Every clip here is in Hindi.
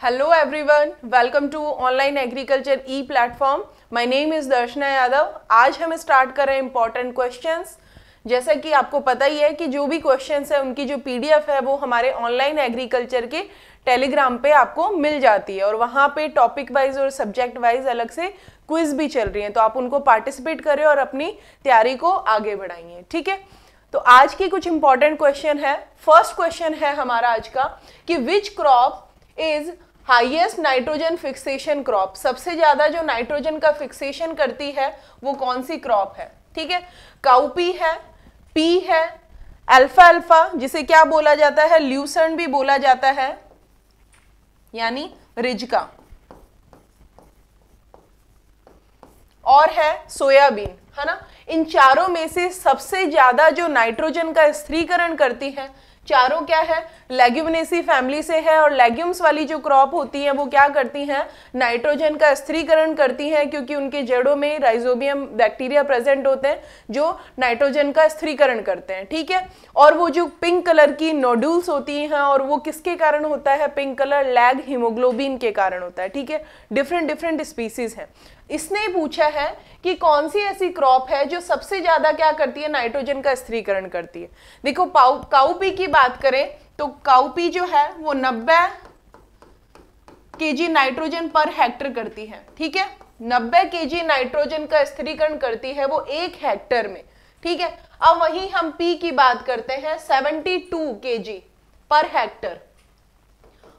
Hello everyone, welcome to online agriculture e platform. My name is Darshana Yadav. आज हम स्टार्ट कर रहे हैं इंपॉर्टेंट क्वेश्चंस। जैसा कि आपको पता ही है कि जो भी क्वेश्चंस है उनकी जो पीडीएफ है वो हमारे ऑनलाइन एग्रीकल्चर के टेलीग्राम पे आपको मिल जाती है और वहाँ पे टॉपिक वाइज और सब्जेक्ट वाइज अलग से क्विज भी चल रही है, तो आप उनको पार्टिसिपेट करें और अपनी तैयारी को आगे बढ़ाइए। ठीक है, तो आज की कुछ इंपॉर्टेंट क्वेश्चन है। फर्स्ट क्वेश्चन है हमारा आज का कि which crop is highest nitrogen fixation crop. सबसे ज्यादा जो नाइट्रोजन का फिक्सेशन करती है वो कौन सी क्रॉप है। ठीक है, काउपी है, पी है, अल्फा अल्फा जिसे क्या बोला जाता है, ल्यूसर्न भी बोला जाता है, यानी रिजका, और है सोयाबीन, है ना। इन चारों में से सबसे ज्यादा जो नाइट्रोजन का स्थिरीकरण करती है, चारों क्या है, लेग्यूमिनेसी फैमिली से है, और लेग्यूम्स वाली जो क्रॉप होती है वो क्या करती हैं, नाइट्रोजन का स्थिरीकरण करती हैं, क्योंकि उनके जड़ों में राइजोबियम बैक्टीरिया प्रेजेंट होते हैं जो नाइट्रोजन का स्थिरीकरण करते हैं। ठीक है, और वो जो पिंक कलर की नोड्यूल्स होती हैं, और वो किसके कारण होता है पिंक कलर, लैग हीमोग्लोबिन के कारण होता है। ठीक है, डिफरेंट स्पीसीज हैं। इसने पूछा है कि कौन सी ऐसी क्रॉप है जो सबसे ज्यादा क्या करती है, नाइट्रोजन का स्थिरीकरण करती है। देखो काउपी की बात करें तो काउपी जो है वो 90 केजी नाइट्रोजन पर हेक्टर करती है। ठीक है, 90 केजी नाइट्रोजन का स्थिरीकरण करती है वो 1 हेक्टर में। ठीक है, अब वहीं हम पी की बात करते हैं 72 KG per hectare,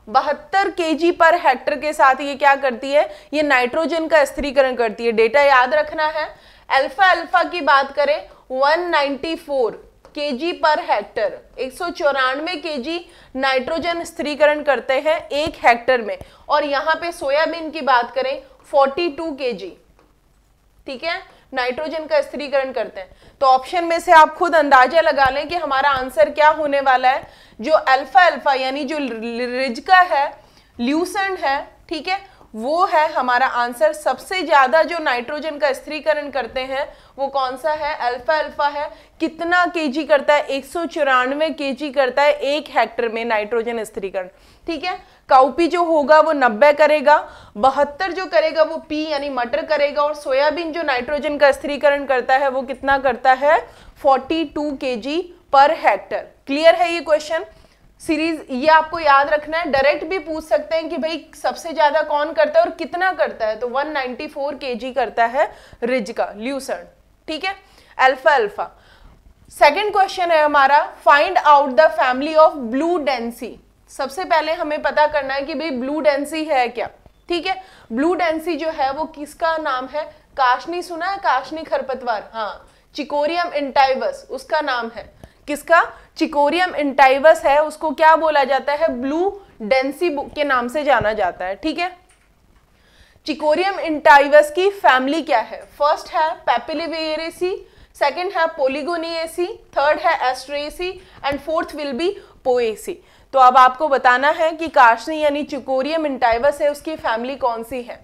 72 KG per hectare के साथ ये क्या करती है, ये नाइट्रोजन का स्थिरीकरण करती है। डेटा याद रखना है। अल्फा अल्फा की बात करें 194 KG per hectare, 194 KG nitrogen स्थिरीकरण करते हैं 1 हेक्टर में, और यहां पे सोयाबीन की बात करें 42 केजी, ठीक है, नाइट्रोजन का स्थिरीकरण करते हैं। तो ऑप्शन में से आप खुद अंदाजा लगा लें कि हमारा आंसर क्या होने वाला है। जो अल्फा अल्फा यानी जो रिजका है, ल्यूसर्न है, ठीक है, वो है हमारा आंसर। सबसे ज्यादा जो नाइट्रोजन का स्थिरीकरण करते हैं वो कौन सा है, अल्फा अल्फा है। कितना केजी करता है, 194 केजी करता है 1 हेक्टर में नाइट्रोजन स्थिरीकरण। ठीक है, काउपी जो होगा वो 90 करेगा, 72 जो करेगा वो पी यानी मटर करेगा, और सोयाबीन जो नाइट्रोजन का स्थिरीकरण करता है वो कितना करता है, 42 केजी पर हेक्टर। क्लियर है ये क्वेश्चन सीरीज, ये आपको याद रखना है। डायरेक्ट भी पूछ सकते हैं कि भाई सबसे ज्यादा कौन करता है और कितना करता है, तो 194 केजी करता है रिजका, ल्यूसर्न। ठीक है, अल्फा अल्फा। सेकंड क्वेश्चन है हमारा, find out the family of blue daisy. सबसे पहले हमें पता करना है कि भाई ब्लू डेंसी है क्या। ठीक है, ब्लू डेंसी जो है वो किसका नाम है, काशनी सुना है, काशनी खरपतवार, हाँ, चिकोरियम इंटाइवस उसका नाम है। किसका, चिकोरियम इंटाइवस है, उसको क्या बोला जाता है, ब्लू डेंसी के नाम से जाना जाता है। ठीक है, चिकोरियम इंटाइवस की फैमिली क्या है, फर्स्ट है पेपिलिवेरेसी, सेकंड है पोलिगोनिएसी, थर्ड है Asteraceae, and fourth will be Poaceae. तो अब आपको बताना है कि काशनी यानी चिकोरियम इंटाइवस है, उसकी फैमिली कौन सी है।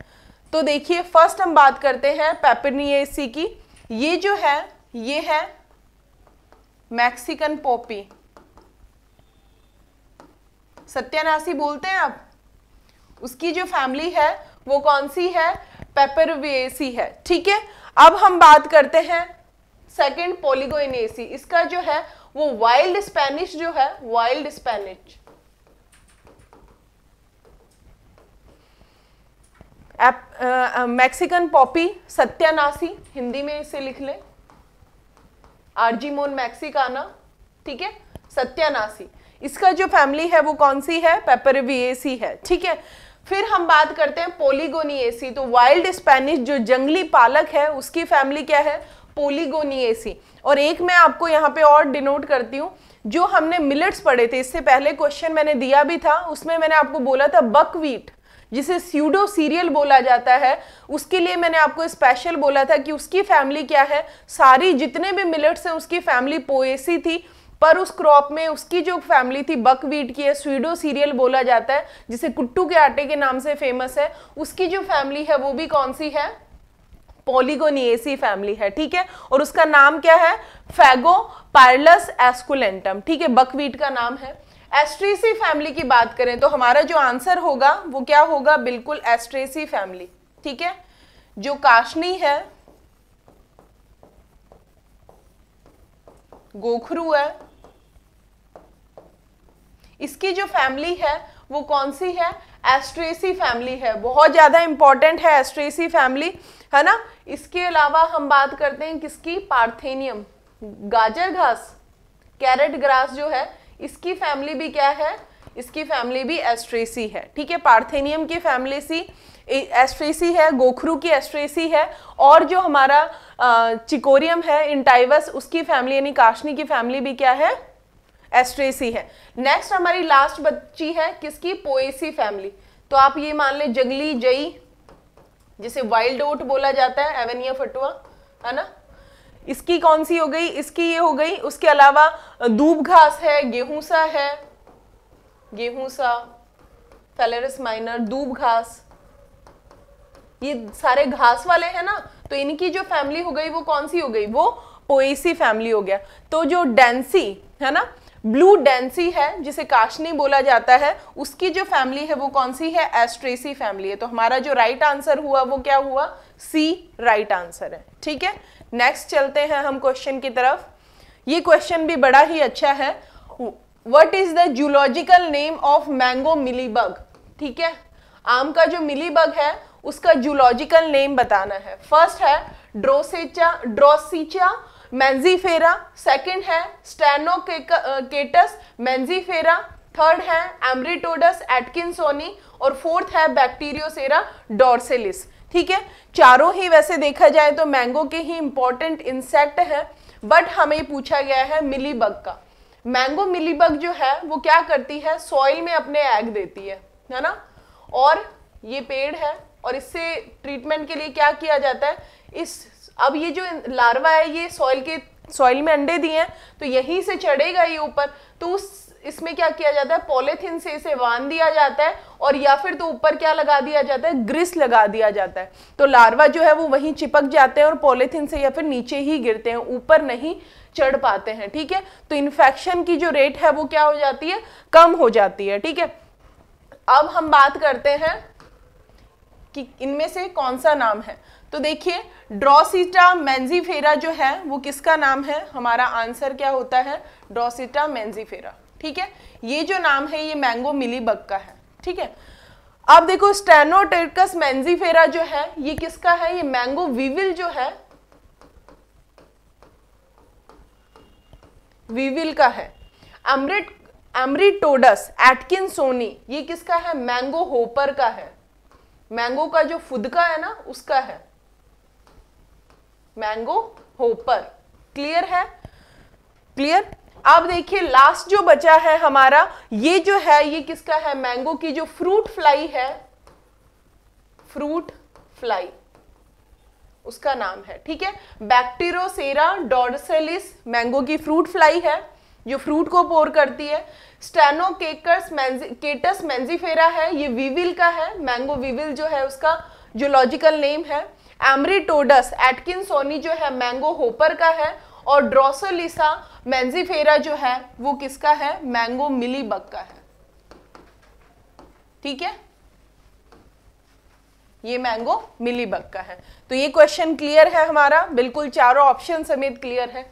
तो देखिए, फर्स्ट हम बात करते हैं पेपिनिएसी की। ये जो है ये है मैक्सिकन पॉपी, सत्यानाशी बोलते हैं आप, उसकी जो फैमिली है वो कौन सी है, पेपरवेसी है। ठीक है, अब हम बात करते हैं सेकंड पोलिगोनेसी। इसका जो है वो वाइल्ड स्पेनिश जो है, वाइल्ड स्पेनिश, मैक्सिकन पॉपी सत्यानाशी, हिंदी में इसे लिख ले, आर्जिमोन मैक्सिकाना। ठीक है, सत्यानाशी, इसका जो फैमिली है वो कौन सी है, पेपरविएसी है। ठीक है, फिर हम बात करते हैं पोलिगोनिएसी। तो वाइल्ड स्पेनिश जो जंगली पालक है उसकी फैमिली क्या है, पोलिगोनिएसी। और एक मैं आपको यहाँ पे और डिनोट करती हूँ, जो हमने मिलेट्स पढ़े थे, इससे पहले क्वेश्चन मैंने दिया भी था, उसमें मैंने आपको बोला था बकवीट जिसे स्यूडो सीरियल बोला जाता है, उसके लिए मैंने आपको स्पेशल बोला था कि उसकी फैमिली क्या है, सारी जितने भी मिलेट्स हैं उसकी फैमिली पोएसी थी, पर उस क्रॉप में उसकी जो फैमिली थी बकवीट की है, स्यूडो सीरियल बोला जाता है, जिसे कुट्टू के आटे के नाम से फेमस है, उसकी जो फैमिली है वो भी कौन सी है, पोलिगोनिएसी फैमिली है। ठीक है, और उसका नाम क्या है, फैगोपाइरलस एस्कुलेंटम। ठीक है, बकवीट का नाम है। एस्ट्रेसी फैमिली की बात करें तो हमारा जो आंसर होगा वो क्या होगा, बिल्कुल एस्ट्रेसी फैमिली। ठीक है, जो काशनी है, गोखरू है, इसकी जो फैमिली है वो कौन सी है, एस्ट्रेसी फैमिली है। बहुत ज्यादा इंपॉर्टेंट है एस्ट्रेसी फैमिली, है ना। इसके अलावा हम बात करते हैं किसकी, पार्थेनियम, गाजर घास, कैरेट ग्रास जो है, इसकी फैमिली भी क्या है, इसकी फैमिली भी एस्ट्रेसी है। ठीक है, पार्थेनियम की फैमिली सी एस्ट्रेसी है, गोखरू की एस्ट्रेसी है, और जो हमारा चिकोरियम है इंटाइवस, उसकी फैमिली यानी काशनी की फैमिली भी क्या है, एस्ट्रेसी है। नेक्स्ट हमारी लास्ट बच्ची है किसकी, पोएसी फैमिली। तो आप ये मान ले जंगली जई, जिसे वाइल्ड ओट बोला जाता है, एवेनिया फटुआ, है ना, इसकी कौन सी हो गई, इसकी ये हो गई। उसके अलावा दूब घास है, गेहूंसा है, गेहूंसा, फेलेरिस माइनर, दूब घास, ये सारे घास वाले हैं ना, तो इनकी जो फैमिली हो गई वो कौन सी हो गई, वो पोएसी फैमिली हो गया। तो जो डेंसी है ना, ब्लू डेंसी है, जिसे काशनी बोला जाता है, उसकी जो फैमिली है वो कौन सी है, एस्ट्रेसी फैमिली है। तो हमारा जो राइट आंसर हुआ वो क्या हुआ, सी राइट आंसर है। ठीक है, नेक्स्ट चलते हैं हम क्वेश्चन की तरफ। ये क्वेश्चन भी बड़ा ही अच्छा है। What is the zoological name of mango mealybug. ठीक है, आम का जो मिलीबग है उसका जूलॉजिकल नेम बताना है। फर्स्ट है ड्रोसिचा मेंजीफेरा, सेकंड है स्टेनोकेटस मेंजीफेरा, थर्ड है एम्ब्रिटोडस एटकिंसोनी, और फोर्थ है बैक्टीरियोसेरा डोर्सेलिस। ठीक है, चारों ही वैसे देखा जाए तो मैंगो के ही इंपॉर्टेंट इंसेक्ट है, बट हमें पूछा गया है मिलीबग का। मैंगो मिलीबग जो है वो क्या करती है, सॉइल में अपने एग देती है ना, और ये पेड़ है, और इससे ट्रीटमेंट के लिए क्या किया जाता है, अब ये जो लार्वा है ये सॉइल में अंडे दिए हैं, तो यहीं से चढ़ेगा ये ऊपर, तो इसमें क्या किया जाता है, पॉलीथीन से इसे बांध दिया जाता है, और या फिर तो ऊपर क्या लगा दिया जाता है, ग्रिस लगा दिया जाता है। तो लार्वा जो है वो वहीं चिपक जाते हैं और पॉलीथीन से या फिर नीचे ही गिरते हैं, ऊपर नहीं चढ़ पाते हैं। ठीक है, तो इन्फेक्शन की जो रेट है वो क्या हो जाती है, कम हो जाती है। ठीक है, अब हम बात करते हैं कि इनमें से कौन सा नाम है। तो देखिए ड्रोसिटा मेंजीफेरा जो है वो किसका नाम है, हमारा आंसर क्या होता है, ड्रोसिटा मेंजीफेरा। ठीक है, ये जो नाम है ये मैंगो मिलीबग का है। ठीक है, अब देखो स्टेनोटेरकस मेंजीफेरा जो है ये किसका है, ये मैंगो वीविल जो है, वीविल का है। एम्ब्रिटोडस एटकिंसोनी ये किसका है, मैंगो होपर का है, मैंगो का जो फुदका है ना उसका है, मैंगो होपर। क्लियर है, क्लियर। अब देखिए लास्ट जो बचा है हमारा, ये जो है ये किसका है, मैंगो की जो फ्रूट फ्लाई है, फ्रूट फ्लाई उसका नाम है। ठीक है, बैक्टीरियोसेरा डोर्सेलिस मैंगो की फ्रूट फ्लाई है जो फ्रूट को पोर करती है। स्टेनोकेटस मेंजीफेरा है, ये वीविल का है, मैंगो वीविल जो है उसका जूलॉजिकल नेम है। एम्ब्रिटोडस एटकिंसोनी जो है मैंगो होपर का है, और ड्रोसोलिसा मेंजीफेरा जो है वो किसका है, मैंगो मिलीबग का है। ठीक है, ये मैंगो मिलीबग का है। तो ये क्वेश्चन क्लियर है हमारा, बिल्कुल चारों ऑप्शन समेत क्लियर है।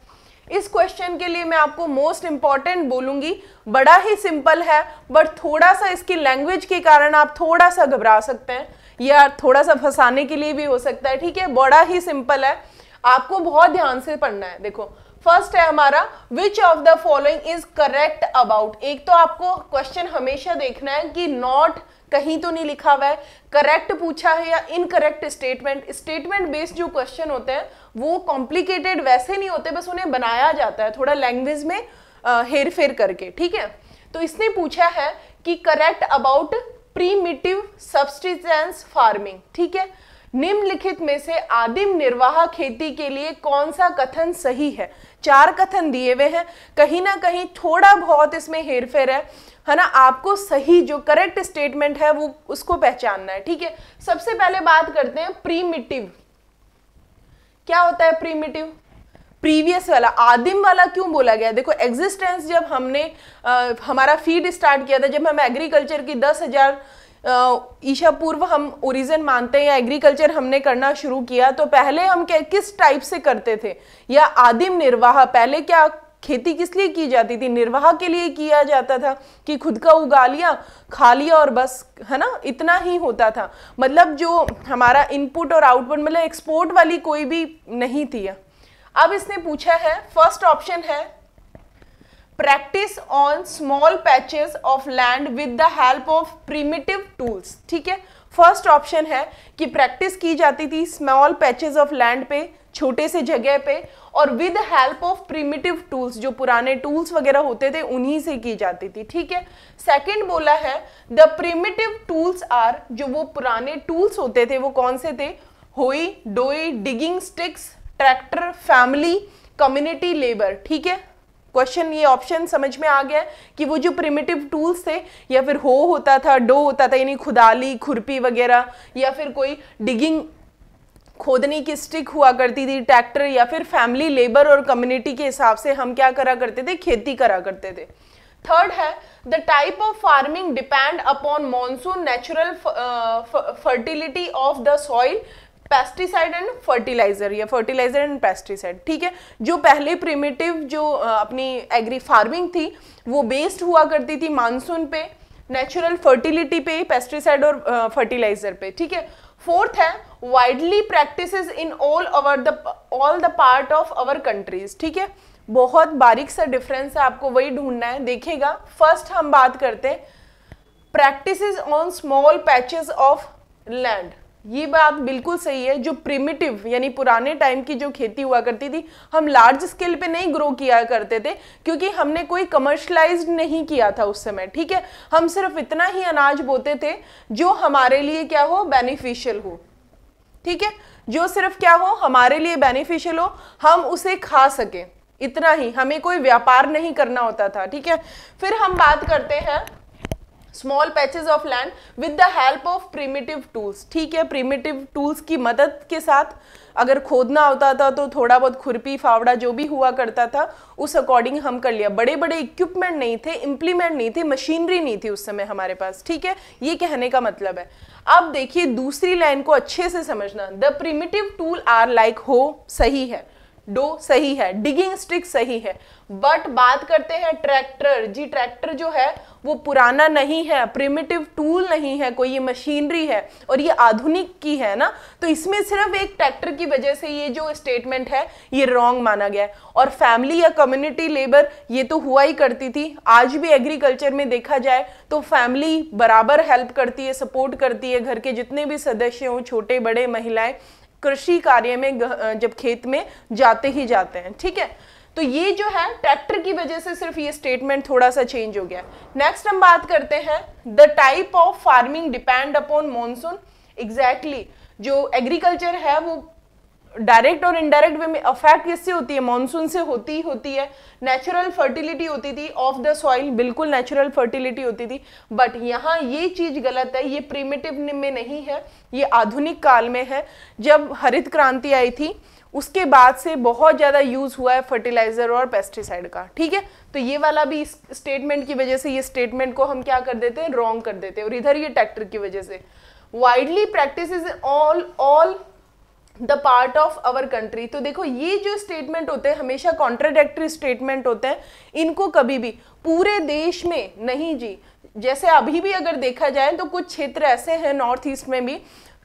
इस क्वेश्चन के लिए मैं आपको मोस्ट इंपॉर्टेंट बोलूंगी, बड़ा ही सिंपल है, बट थोड़ा सा इसकी लैंग्वेज के कारण आप थोड़ा सा घबरा सकते हैं, या थोड़ा सा फंसाने के लिए भी हो सकता है। ठीक है, बड़ा ही सिंपल है, आपको बहुत ध्यान से पढ़ना है। देखो फर्स्ट है हमारा which of the following is correct about. एक तो आपको क्वेश्चन हमेशा देखना है कि नॉट कहीं तो नहीं लिखा हुआ है, करेक्ट पूछा है या इनकरेक्ट स्टेटमेंट। स्टेटमेंट बेस्ड जो क्वेश्चन होते हैं वो कॉम्प्लिकेटेड वैसे नहीं होते, बस उन्हें बनाया जाता है थोड़ा लैंग्वेज में हेर फेर करके। ठीक है, तो इसने पूछा है कि correct about primitive subsistence farming. ठीक है, निम्नलिखित में से आदिम निर्वाह खेती के लिए कौन सा कथन सही है। 4 कथन दिए हुए हैं, कहीं ना कहीं थोड़ा बहुत इसमें हेरफेर है ना। आपको सही जो करेक्ट स्टेटमेंट है वो उसको पहचानना है। ठीक है, सबसे पहले बात करते हैं प्रीमिटिव। क्या होता है प्रीमिटिव? प्रीवियस वाला, आदिम वाला क्यों बोला गया? देखो एग्जिस्टेंस जब हमने हमारा फीड स्टार्ट किया था, जब हम एग्रीकल्चर की 10,000 ईसा पूर्व हम ओरिजिन मानते हैं या एग्रीकल्चर हमने करना शुरू किया, तो पहले हम किस टाइप से करते थे? या आदिम निर्वाह, पहले क्या खेती किस लिए की जाती थी? निर्वाह के लिए किया जाता था कि खुद का उगा लिया, खा लिया और बस, है ना, इतना ही होता था। मतलब जो हमारा इनपुट और आउटपुट, मतलब एक्सपोर्ट वाली कोई भी नहीं थी। अब इसने पूछा है, फर्स्ट ऑप्शन है practice on small patches of land with the help of primitive tools. ठीक है, फर्स्ट ऑप्शन है कि प्रैक्टिस की जाती थी स्मॉल पैचेस ऑफ लैंड पे, छोटे से जगह पे, और with help of primitive tools, जो पुराने टूल्स वगैरह होते थे उन्हीं से की जाती थी। ठीक है, सेकंड बोला है द प्रिमिटिव टूल्स आर, जो वो पुराने टूल्स होते थे वो कौन से थे? होई, डोई, digging sticks, tractor, family, community, labour. ठीक है, क्वेश्चन, ये ऑप्शन समझ में आ गया कि वो जो प्रिमिटिव टूल्स थे, या फिर हो होता था, डो होता था यानी खुदाली, खुरपी वगैरह, या फिर कोई डिगिंग खोदने की स्टिक हुआ करती थी, ट्रैक्टर, या फिर फैमिली, लेबर और कम्युनिटी के हिसाब से हम क्या करा करते थे? खेती करा करते थे। थर्ड है the type of farming depend upon monsoon, natural fertility of the soil, pesticide and fertiliser, या फर्टिलाइजर एंड पेस्टिसाइड। ठीक है, जो पहले प्रिमिटिव जो अपनी एग्री फार्मिंग थी वो बेस्ड हुआ करती थी मानसून पे, नेचुरल फर्टिलिटी पे, पेस्टिसाइड और फर्टिलाइजर पे। ठीक है, फोर्थ है widely practices in all the part of our countries. ठीक है, बहुत बारीक सा डिफरेंस है, आपको वही ढूंढना है, देखिएगा। फर्स्ट हम बात करते हैं practices on small patches of land. ये बात बिल्कुल सही है, जो प्रिमिटिव यानी पुराने टाइम की जो खेती हुआ करती थी, हम लार्ज स्केल पे नहीं ग्रो किया करते थे, क्योंकि हमने कोई कमर्शलाइज्ड नहीं किया था उस समय। ठीक है, हम सिर्फ इतना ही अनाज बोते थे जो हमारे लिए क्या हो? बेनिफिशियल हो। ठीक है, जो सिर्फ क्या हो? हमारे लिए बेनिफिशियल हो, हम उसे खा सके, इतना ही, हमें कोई व्यापार नहीं करना होता था। ठीक है, फिर हम बात करते हैं small patches of land with the help of primitive tools. ठीक है, प्रिमिटिव टूल्स की मदद के साथ अगर खोदना होता था तो थोड़ा बहुत खुरपी, फावड़ा जो भी हुआ करता था उस अकॉर्डिंग हम कर लिया। बड़े बड़े इक्विपमेंट नहीं थे, इंप्लीमेंट नहीं थे, मशीनरी नहीं थी उस समय हमारे पास। ठीक है, ये कहने का मतलब है। अब देखिए दूसरी लाइन को अच्छे से समझना, the primitive tool are like, हो सही है, डो सही है, डिगिंग स्टिक सही है, बट बात करते हैं ट्रैक्टर। जी ट्रैक्टर जो है वो पुराना नहीं है, प्रिमिटिव टूल नहीं है, कोई ये मशीनरी है और ये आधुनिक की है ना, तो इसमें सिर्फ एक ट्रैक्टर की वजह से ये जो स्टेटमेंट है ये रॉन्ग माना गया है। और फैमिली या कम्युनिटी लेबर ये तो हुआ ही करती थी, आज भी एग्रीकल्चर में देखा जाए तो फैमिली बराबर हेल्प करती है, सपोर्ट करती है, घर के जितने भी सदस्य हों, छोटे बड़े, महिलाएं, कृषि कार्य में जब खेत में जाते ही जाते हैं। ठीक है, तो ये जो है ट्रैक्टर की वजह से सिर्फ ये स्टेटमेंट थोड़ा सा चेंज हो गया। नेक्स्ट हम बात करते हैं the type of farming depend upon monsoon. Exactly, जो एग्रीकल्चर है वो डायरेक्ट और इनडायरेक्ट वे में अफेक्ट किससे होती है? मॉनसून से होती है। नेचुरल फर्टिलिटी होती थी ऑफ द सॉइल, बिल्कुल नेचुरल फर्टिलिटी होती थी, बट यहाँ ये चीज गलत है, ये प्रिमिटिव में नहीं है, ये आधुनिक काल में है। जब हरित क्रांति आई थी उसके बाद से बहुत ज्यादा यूज हुआ है फर्टिलाइजर और पेस्टिसाइड का। ठीक है, तो ये वाला भी इस स्टेटमेंट की वजह से, ये स्टेटमेंट को हम क्या कर देते हैं? रॉन्ग कर देते हैं। और इधर ये ट्रैक्टर की वजह से widely practice is all the part of our country. तो देखो ये जो स्टेटमेंट होते हैं हमेशा कॉन्ट्राडिक्टरी स्टेटमेंट होते हैं, इनको कभी भी पूरे देश में नहीं जी। जैसे अभी भी अगर देखा जाए तो कुछ क्षेत्र ऐसे हैं नॉर्थ ईस्ट में भी,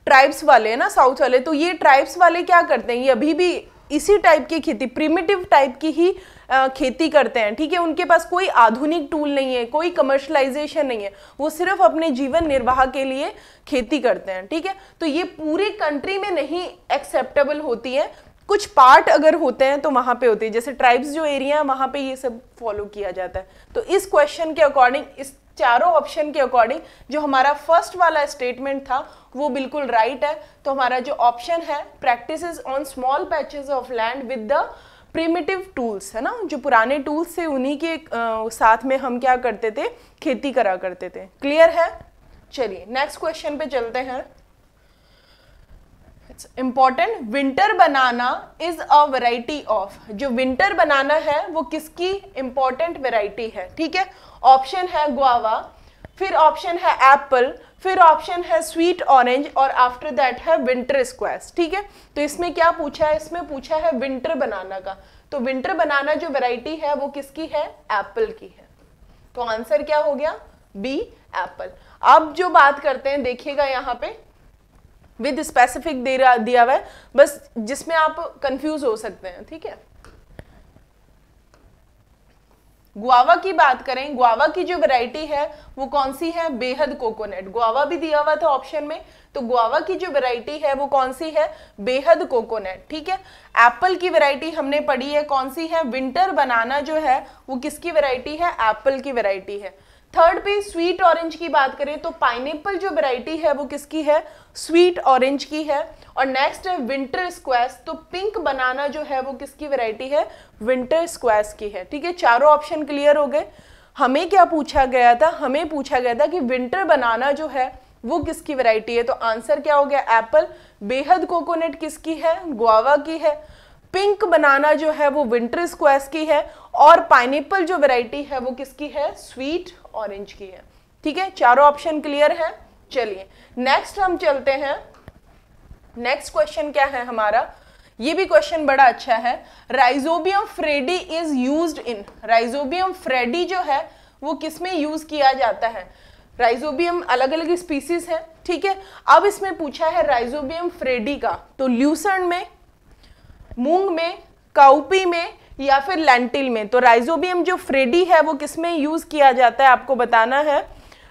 ट्राइब्स वाले है ना, साउथ वाले, तो ये ट्राइब्स वाले क्या करते हैं? ये अभी भी इसी टाइप की खेती, प्रिमिटिव टाइप की ही खेती करते हैं। ठीक है, उनके पास कोई आधुनिक टूल नहीं है, कोई कमर्शलाइजेशन नहीं है, वो सिर्फ अपने जीवन निर्वाह के लिए खेती करते हैं। ठीक है, तो ये पूरी कंट्री में नहीं एक्सेप्टेबल होती है, कुछ पार्ट अगर होते हैं तो वहां पे होती है, जैसे ट्राइब्स जो एरिया है वहां पे ये सब फॉलो किया जाता है। तो इस क्वेश्चन के अकॉर्डिंग, इस चारों ऑप्शन के अकॉर्डिंग जो हमारा फर्स्ट वाला स्टेटमेंट था वो बिल्कुल राइट है। तो हमारा जो ऑप्शन है practices on small patches of land with the primitive tools, है ना, जो पुराने टूल्स थे उन्हीं के साथ में हम क्या करते थे? खेती करा करते थे। क्लियर है? चलिए नेक्स्ट क्वेश्चन पे चलते हैं। It's important, winter banana is a variety of, जो विंटर बनाना है वो किसकी इंपॉर्टेंट वेराइटी है, ठीक है। ऑप्शन है गुआवा, फिर ऑप्शन है एप्पल, फिर ऑप्शन है स्वीट ऑरेंज और आफ्टर दैट है विंटर स्क्वैश, ठीक है। तो इसमें क्या पूछा है, इसमें पूछा है विंटर बनाना का, तो विंटर बनाना जो वैरायटी है वो किसकी है, एप्पल की है। तो आंसर क्या हो गया, बी एप्पल। अब जो बात करते हैं देखिएगा यहाँ पे विद स्पेसिफिक दिया हुआ है, बस जिसमें आप कंफ्यूज हो सकते हैं, ठीक है। गुआवा की बात करें, गुआवा की जो वैरायटी है वो कौन सी है, बेहद कोकोनट, गुआवा भी दिया हुआ था ऑप्शन में, तो गुआवा की जो वैरायटी है वो कौन सी है, बेहद कोकोनट, ठीक है। एप्पल की वैरायटी हमने पढ़ी है, कौन सी है, विंटर बनाना जो है वो किसकी वैरायटी है, एप्पल की वैरायटी है। थर्ड पे स्वीट ऑरेंज की बात करें तो पाइनएप्पल जो वैरायटी है वो किसकी है, स्वीट ऑरेंज की है। और नेक्स्ट है विंटर स्क्वैश, तो पिंक बनाना जो है वो किसकी वैरायटी है, विंटर स्क्वैश की है, ठीक है। चारों ऑप्शन क्लियर हो गए। हमें क्या पूछा गया था, हमें पूछा गया था कि विंटर बनाना जो है वो किसकी वैरायटी है, तो आंसर क्या हो गया, एप्पल। बेहद कोकोनट किसकी है, गुआवा की है। पिंक बनाना जो है वो विंटर स्क्वैश की है और पाइनएप्पल जो वैरायटी है वो किसकी है, स्वीट ऑरेंज की है, ठीक है। चारों ऑप्शन क्लियर है। चलिए नेक्स्ट हम चलते हैं, नेक्स्ट क्वेश्चन क्या है हमारा, ये भी क्वेश्चन बड़ा अच्छा है। Rhizobium fredii is used in, rhizobium fredii जो है वो किसमें यूज किया जाता है, राइजोबियम अलग अलग स्पीसीज है, ठीक है। अब इसमें पूछा है राइजोबियम फ्रेडी का, तो ल्यूसर्न में, मूंग में, काउपी में या फिर लेंटिल में। तो राइजोबियम जो फ्रेडी है वो किसमें यूज किया जाता है, आपको बताना है।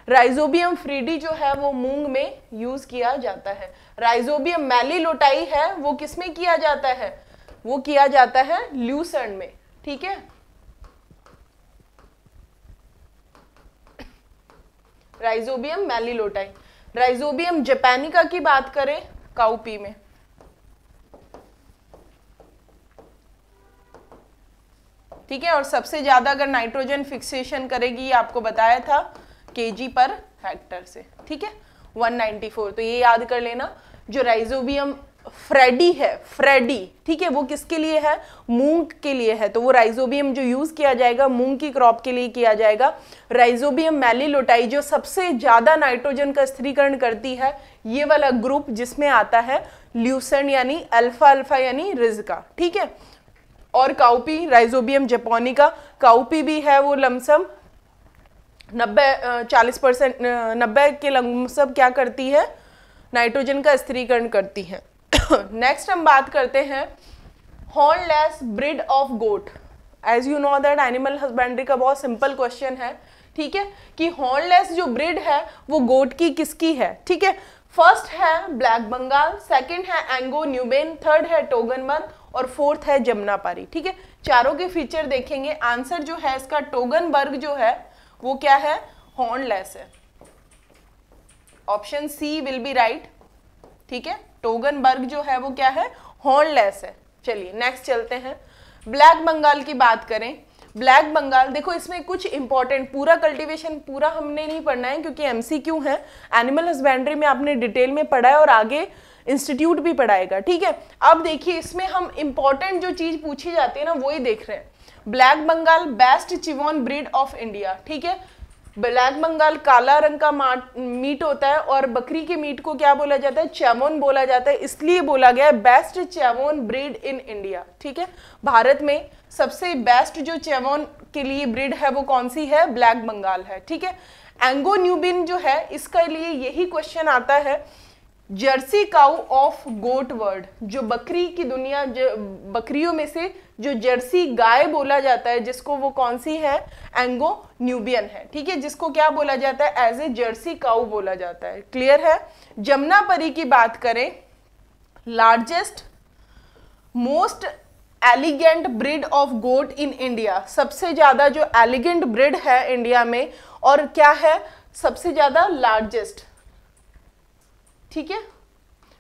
राइजोबियम फ्रेडी जो है वो मूंग में यूज किया जाता है। राइजोबियम मेलिलोटाई है वो किसमें किया जाता है, वो किया जाता है ल्यूसर्न में, ठीक है। राइजोबियम मेलिलोटाई। राइजोबियम जापानिका की बात करें काउपी में, ठीक है। और सबसे ज्यादा अगर नाइट्रोजन फिक्सेशन करेगी, आपको बताया था केजी पर हेक्टर से, ठीक है, 194। तो ये याद कर लेना, जो राइजोबियम फ्रेडी है, फ्रेडी, ठीक है, वो किसके लिए है, मूंग के लिए है। तो वो राइजोबियम जो यूज किया जाएगा मूंग की क्रॉप के लिए किया जाएगा। राइजोबियम मेलिलोटाई जो सबसे ज्यादा नाइट्रोजन का स्थिरीकरण करती है, ये वाला ग्रुप जिसमें आता है ल्यूसर्न यानी अल्फा अल्फा यानी रिज का, ठीक है। और काउपी, राइजोबियम जापानिका, काउपी भी है वो लमसम 40% 90 के लमसम क्या करती है, नाइट्रोजन का स्थिरीकरण करती है। नेक्स्ट हम बात करते हैं hornless breed of goat. As you know that animal husbandry का बहुत सिंपल क्वेश्चन है, ठीक है, कि हॉर्नलेस जो ब्रीड है वो गोट की किसकी है, ठीक है। फर्स्ट है ब्लैक बंगाल, सेकंड है एंगो न्यूबेन, थर्ड है टोगनबर्ग और फोर्थ है जमुनापारी, ठीक है। चारों के फीचर देखेंगे। आंसर जो है इसका टोगनबर्ग जो है वो क्या है, हॉर्नलेस है। Option C will be right, ठीक है। टोगनबर्ग जो है वो क्या है, हॉर्नलेस है। चलिए नेक्स्ट चलते हैं। ब्लैक बंगाल की बात करें, ब्लैक बंगाल देखो इसमें कुछ इंपॉर्टेंट, पूरा कल्टीवेशन पूरा हमने नहीं पढ़ना है क्योंकि एमसीक्यू है। एनिमल हस्बेंड्री में आपने डिटेल में पढ़ा है और आगे इंस्टीट्यूट भी पढ़ाएगा, ठीक है। अब देखिए इसमें हम इंपॉर्टेंट जो चीज पूछी जाती है ना वही देख रहे हैं। Black Bengal best chevon breed of India, ठीक है। ब्लैक बंगाल काला रंग का मीट होता है और बकरी के मीट को क्या बोला जाता है, चैवोन बोला जाता है, इसलिए बोला गया है बेस्ट चैवोन ब्रीड इन इंडिया, ठीक है। भारत में सबसे बेस्ट जो चैवोन के लिए ब्रीड है वो कौन सी है, ब्लैक बंगाल है, ठीक है। एंगो न्यूबिन जो है इसका लिए यही क्वेश्चन आता है, Jersey cow of goat world, जो बकरी की दुनिया, बकरियों में से जो जर्सी गाय बोला जाता है जिसको, वो कौन सी है, एंगो न्यूबियन है, ठीक है, जिसको क्या बोला जाता है, एज ए जर्सी काउ बोला जाता है। क्लियर है। जमुनापरी की बात करें, largest most elegant breed of goat in India, सबसे ज्यादा जो एलिगेंट ब्रीड है इंडिया में, और क्या है, सबसे ज्यादा लार्जेस्ट, ठीक है,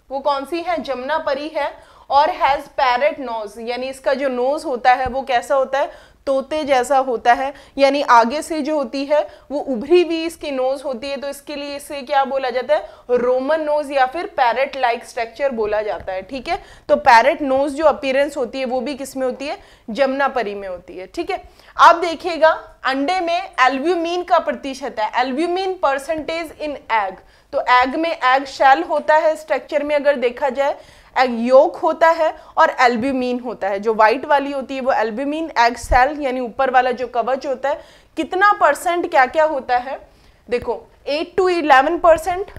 वो कौन सी है, जमुनापरी है। और हैज पैरेट नोज, यानी इसका जो नोज होता है वो कैसा होता है, तोते जैसा होता है, यानी आगे से जो होती है वो उभरी हुई इसकी नोज होती है, तो इसके लिए इसे क्या बोला जाता है, रोमन नोज या फिर पैरेट लाइक स्ट्रक्चर बोला जाता है। ठीक है, तो पैरेट नोज जो अपीयरेंस होती है वो भी किसमें होती है, जमुनापरी में होती है। ठीक है, आप देखिएगा अंडे में एल्ब्यूमिन का प्रतिशत है, एल्ब्यूमिन परसेंटेज इन एग, तो एग में एग शेल होता है स्ट्रक्चर में, अगर देखा जाए एग योक होता है और एल्ब्यूमिन होता है, जो व्हाइट वाली होती है वो एल्ब्यूमिन, एग सेल यानी ऊपर वाला जो कवच होता है, कितना परसेंट क्या क्या होता है, देखो 8 to 11%,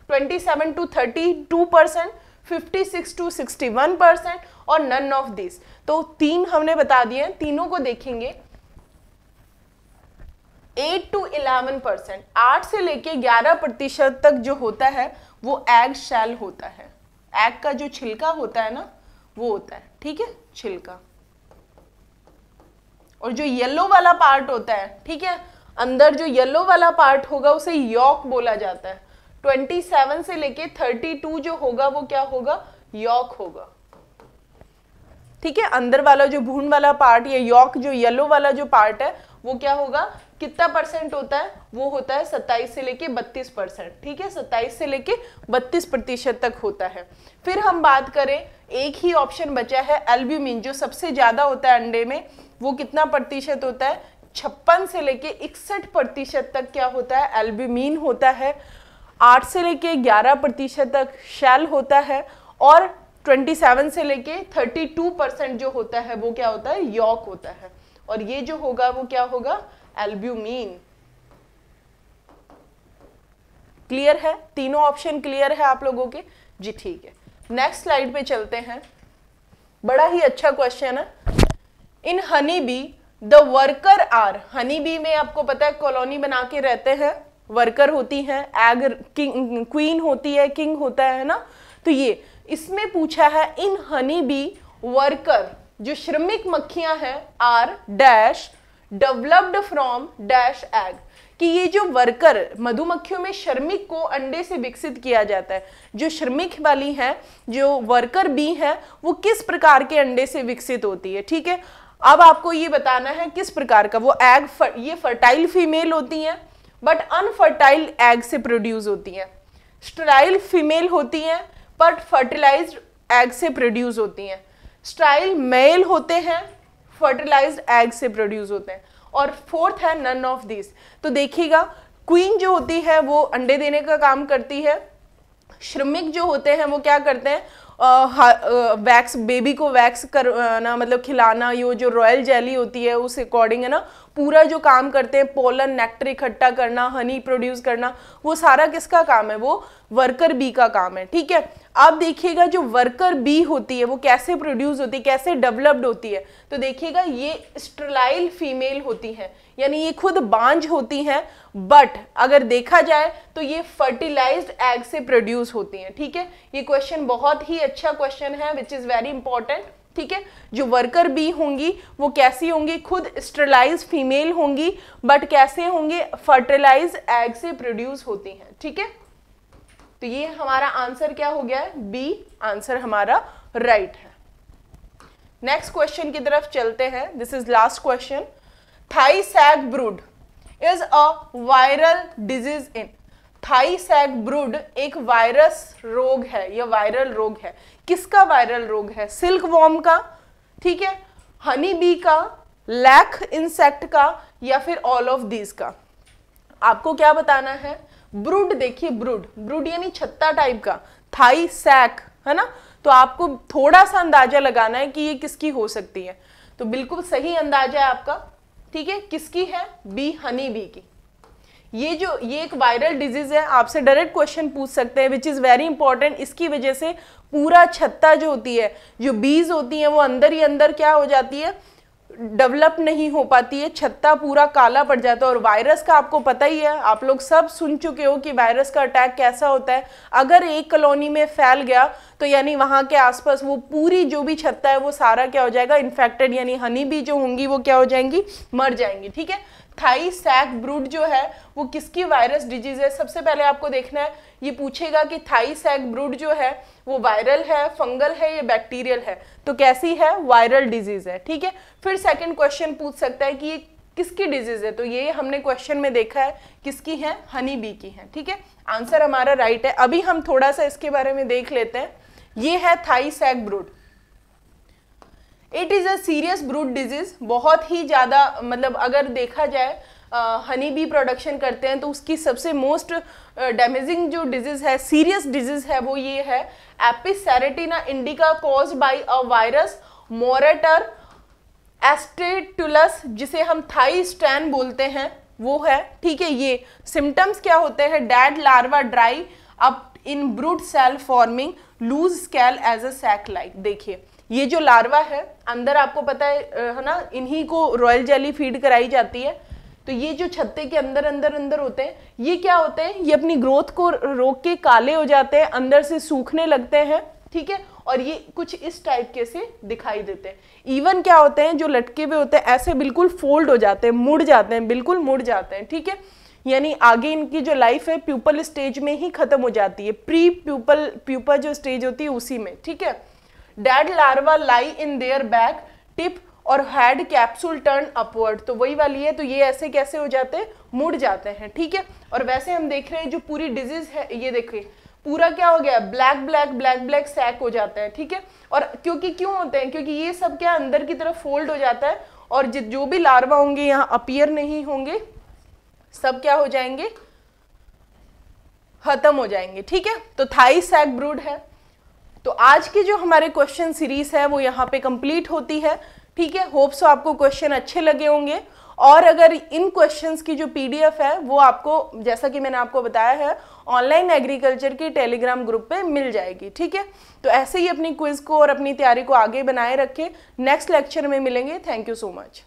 27 to 32%, 56 to 61% और नन ऑफ दिस। तो तीन हमने बता दिए, तीनों को देखेंगे। 8 to 11%, 8 से लेके 11% तक जो होता है वो एग शेल होता है, एग का जो छिलका होता है ना वो होता है। ठीक है, छिलका, और जो येलो वाला पार्ट होता है, ठीक है, अंदर जो येलो वाला पार्ट होगा उसे यॉक बोला जाता है। 27 से लेके 32 जो होगा वो क्या होगा, यॉक होगा। ठीक है, अंदर वाला जो भून वाला पार्ट या यॉक जो येलो वाला जो पार्ट है वो क्या होगा, कितना परसेंट होता है, वो होता है 27 से लेके 32%। ठीक है, 27 से लेके 32% तक होता है। फिर हम बात करें, एक ही ऑप्शन बचा है एल्ब्यूमिन, जो सबसे ज्यादा होता है अंडे में, वो कितना प्रतिशत होता है, 56 से लेके 61% तक क्या होता है, एल्ब्यूमिन होता है। 8 से लेके 11% तक शेल होता है, और 27 से लेके 32% जो होता है वो क्या होता है, यॉक होता है, और ये जो होगा वो क्या होगा, एल्ब्यूमिन। क्लियर है, तीनों ऑप्शन क्लियर है आप लोगों के जी? ठीक है, नेक्स्ट स्लाइड पे चलते हैं। बड़ा ही अच्छा क्वेश्चन है। In honey bee the worker are, honey bee में आपको पता है कॉलोनी बना के रहते हैं, वर्कर होती हैं, एग किंग क्वीन होती है, किंग होता है ना। तो ये इसमें पूछा है इन हनी बी वर्कर, जो श्रमिक मक्खियां हैं, are dash developed from dash egg, कि ये जो वर्कर मधुमक्खियों में श्रमिक को अंडे से विकसित किया जाता है। जो श्रमिक वाली हैं, जो वर्कर बी हैं, वो किस प्रकार के अंडे से विकसित होती है। ठीक है, अब आपको ये बताना है किस प्रकार का, वो एग ये फर्टाइल फीमेल होती हैं बट अनफर्टाइल एग से प्रोड्यूस होती हैं, स्टेराइल फीमेल होती हैं बट फर्टिलाइज्ड एग से प्रोड्यूस होती हैं, स्टेराइल मेल होते हैं, फर्टिलाइज्ड एग से प्रोड्यूस होते हैं, और फोर्थ है नन ऑफ दिस। तो देखिएगा क्वीन जो होती है वो अंडे देने का काम करती है, श्रमिक जो होते हैं वो क्या करते हैं, वैक्स, बेबी को वैक्स करना, मतलब खिलाना, ये जो रॉयल जेली होती है उस अकॉर्डिंग है ना, पूरा जो काम करते हैं, पोलन नेक्टर इकट्ठा करना, हनी प्रोड्यूस करना, वो सारा किसका काम है, वो वर्कर बी का काम है। ठीक है, आप देखिएगा जो वर्कर बी होती है वो कैसे प्रोड्यूस होती है, कैसे डेवलप्ड होती है, तो देखिएगा ये स्टेराइल फीमेल होती है, यानी ये खुद बांझ होती हैं, बट अगर देखा जाए तो ये फर्टिलाइज्ड एग से प्रोड्यूस होती हैं। ठीक है, ये क्वेश्चन बहुत ही अच्छा क्वेश्चन है विच इज वेरी इंपॉर्टेंट। ठीक है, जो वर्कर बी होंगी वो कैसी होंगी, खुद स्टेरलाइज फीमेल होंगी, बट कैसे होंगे, फर्टिलाइज एग से प्रोड्यूस होती हैं। ठीक है, तो ये हमारा आंसर क्या हो गया है, बी आंसर हमारा राइट है। नेक्स्ट क्वेश्चन की तरफ चलते हैं, this is last question. Thai sac brood is a viral disease in, Thai sac brood एक वायरस रोग है, यह वायरल रोग है, किसका वायरल रोग है, सिल्क वॉर्म का, ठीक है, हनी बी का, लैक इंसेक्ट का, या फिर ऑल ऑफ दीज का। आपको क्या बताना है, ब्रूड, देखिए ब्रूड, ब्रूड यानी छत्ता टाइप का, थाई सैक है ना, तो आपको थोड़ा सा अंदाजा लगाना है कि ये किसकी हो सकती है। तो बिल्कुल सही अंदाजा है आपका, ठीक है, किसकी है, बी, हनी बी की। ये एक वायरल डिजीज है, आपसे डायरेक्ट क्वेश्चन पूछ सकते हैं विच इज वेरी इंपॉर्टेंट। इसकी वजह से पूरा छत्ता जो होती है, जो बीज होती हैं, वो अंदर ही अंदर क्या हो जाती है, डेवलप नहीं हो पाती है, छत्ता पूरा काला पड़ जाता है। और वायरस का आपको पता ही है, आप लोग सब सुन चुके हो कि वायरस का अटैक कैसा होता है। अगर एक कॉलोनी में फैल गया तो यानी वहां के आसपास वो पूरी जो भी छत्ता है वो सारा क्या हो जाएगा, इन्फेक्टेड, यानी हनी बी जो होंगी वो क्या हो जाएंगी, मर जाएंगी। ठीक है, थाई सैक ब्रूड जो है वो किसकी वायरस डिजीज है? सबसे पहले आपको देखना है, ये पूछेगा कि थाई सैक ब्रूड जो है वो वायरल है, फंगल है या बैक्टीरियल है, तो कैसी है? वायरल डिजीज है, ठीक है। फिर सेकंड क्वेश्चन पूछ सकता है कि ये किसकी डिजीज है, तो ये हमने क्वेश्चन में देखा है किसकी है? हनी बी की है, ठीक है। आंसर हमारा राइट है। अभी हम थोड़ा सा इसके बारे में देख लेते हैं। ये है Thai sac brood. It is a serious brood disease, बहुत ही ज्यादा, मतलब अगर देखा जाए हनी बी प्रोडक्शन करते हैं तो उसकी सबसे मोस्ट डैमेजिंग जो डिजीज है, सीरियस डिजीज है, वो ये है Apis cerana indica caused by a virus Morator aetatulas, जिसे हम थाई स्टैन बोलते हैं, वो है, ठीक है। ये सिम्टम्स क्या होते हैं? Dead larva dry up in brood cell forming loose scale as a sac like. देखिए ये जो लार्वा है अंदर, आपको पता है ना, इन्हीं को रॉयल जेली फीड कराई जाती है, तो ये जो छत्ते के अंदर अंदर अंदर होते हैं, ये क्या होते हैं? ये अपनी ग्रोथ को रोक के काले हो जाते हैं, अंदर से सूखने लगते हैं, ठीक है, और ये कुछ इस टाइप के से दिखाई देते हैं। इवन क्या होते हैं, जो लटके हुए होते हैं ऐसे बिल्कुल फोल्ड हो जाते हैं, मुड़ जाते हैं, बिल्कुल मुड़ जाते हैं, ठीक है। यानी आगे इनकी जो लाइफ है प्यूपल स्टेज में ही खत्म हो जाती है, प्री प्यूपा जो स्टेज होती है उसी में, ठीक है। Dead larva lie in their back tip और हेड कैप्सूल टर्न अपवर्ड, तो वही वाली है। तो ये ऐसे कैसे हो जाते हैं? मुड़ जाते हैं, ठीक है। और वैसे हम देख रहे हैं जो पूरी डिजीज है, ये देखिए पूरा क्या हो गया? Black black black black sac हो जाता है, ठीक है। और क्योंकि क्यों होते हैं? क्योंकि ये सब क्या अंदर की तरफ फोल्ड हो जाता है, और जो भी लार्वा होंगे यहाँ अपीयर नहीं होंगे, सब क्या हो जाएंगे? खत्म हो जाएंगे, ठीक है। तो थाई सैक ब्रूड है। तो आज की जो हमारे क्वेश्चन सीरीज है वो यहाँ पे कंप्लीट होती है, ठीक है। होप सो आपको क्वेश्चन अच्छे लगे होंगे, और अगर इन क्वेश्चंस की जो पीडीएफ है वो आपको, जैसा कि मैंने आपको बताया है, ऑनलाइन एग्रीकल्चर के टेलीग्राम ग्रुप पे मिल जाएगी, ठीक है। तो ऐसे ही अपनी क्विज को और अपनी तैयारी को आगे बनाए रखें। नेक्स्ट लेक्चर में मिलेंगे। Thank you so much.